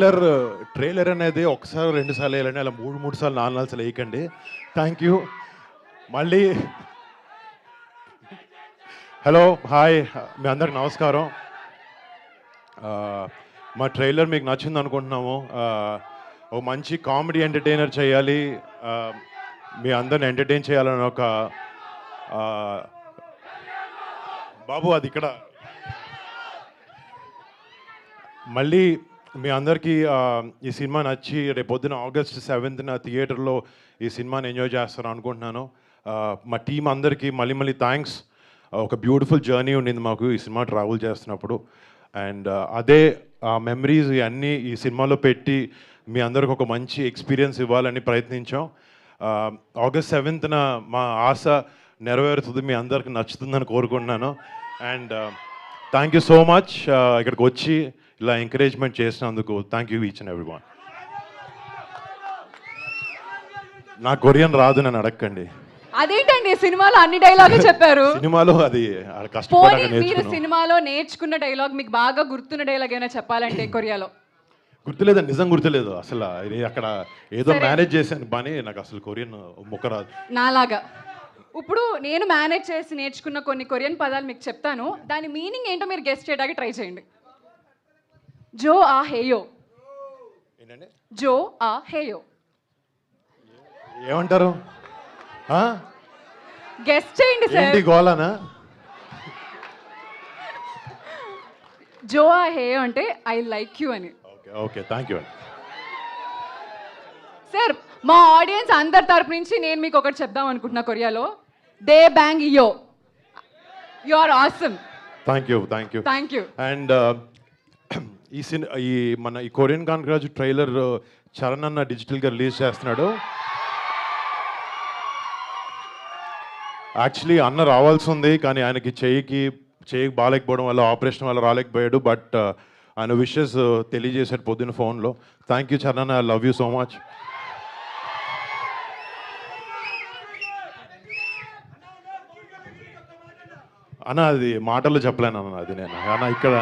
Trailer trailer అనేది ఒకసారి 2 సార్లు వేయాలండి. అలా 3 సార్లు 4 సార్లు వేయకండి. Thank you. మళ్ళీ హలో, హాయ్, మీ అందరికి నమస్కారం. మా ట్రైలర్ మీకు నచ్చింది అనుకుంటున్నాము. ఓ మంచి కామెడీ ఎంటర్టైనర్ చేయాలి, మీ అందరిని ఎంటర్టైన్ చేయాలని ఒక బాబు అది ఇక్కడ మళ్ళీ మీ అందరికీ ఈ సినిమా నచ్చి రేపొద్దున August 7th థియేటర్లో ఈ సినిమాని ఎంజాయ్ చేస్తాను అనుకుంటున్నాను. మా టీం అందరికీ మళ్ళీ థ్యాంక్స్. ఒక బ్యూటిఫుల్ జర్నీ ఉండింది మాకు ఈ సినిమా ట్రావెల్ చేస్తున్నప్పుడు. అండ్ అదే ఆ మెమరీస్ అన్నీ ఈ సినిమాలో పెట్టి మీ అందరికి ఒక మంచి ఎక్స్పీరియన్స్ ఇవ్వాలని ప్రయత్నించాం. August 7th మా ఆశ నెరవేరుతుంది, మీ అందరికి నచ్చుతుందని కోరుకుంటున్నాను. And thank you so much ఇక్కడికి వచ్చి ఇలా ఎంకరేజ్మెంట్ చేసినందుకు. Thank you each and everyone. నా కొరియన్ రాదు, నన్ను అడగండి. అదేంటండి సినిమాలో అన్ని డైలాగ్ చెప్పారు? సినిమాలో అది కష్టపడక మీరు నేర్చుకున్నాను. సినిమాలో నేర్చుకున్న డైలాగ్, మీకు బాగా గుర్తున్న డైలాగ్ ఏమైనా చెప్పాలంటే కొరియాలో? గుర్తులేదు, నిజం గుర్తులేదు అసలు. అక్కడ ఏదో మేనేజ్ చేశాను పని, నాకు అసలు కొరియన్ ముక్క రాదు. నాలాగా ఇప్పుడు నేను మేనేజ్ చేసి నేర్చుకున్న కొన్ని కొరియన్ పదాలు మీకు చెప్తాను, దాని మీనింగ్ ఏంటో మీరు గెస్ట్ చేయడానికి ట్రై చేయండి. జో ఆ హేయో. ఏంటండి? జో ఆ హేయో ఏమంటారు? గెస్ట్ చేయండి సార్. ఏంటి గోలానా? జో ఆ హేయో అంటే ఐ లైక్ యూ అని. ఓకే ఓకే, థ్యాంక్ యూ అండి. సార్ మా ఆడియన్స్ అందరి తరపు నుంచి నేను మీకు ఒకటి చెప్దాం అనుకుంటున్నా కొరియాలో. దే బ్యాంగ్ యో, you are awesome. Thank you, thank you, thank you. And మన ఈ కొరియన్ కాన్క్రాజ్ ట్రైలర్ చరణ్ అన్న డిజిటల్గా రిలీజ్ చేస్తున్నాడు. యాక్చువల్లీ అన్న రావాల్సి ఉంది, కానీ ఆయనకి చెయ్యికి బాగాలేకపోవడం వల్ల, ఆపరేషన్ వల్ల రాలేకపోయాడు. బట్ ఆయన విషెస్ తెలియజేశాడు పొద్దున్న ఫోన్లో. Thank you Charan, I love you so much. అన్న అది మాటల్లో చెప్పలేను అన్న, అది నేను అన్న ఇక్కడ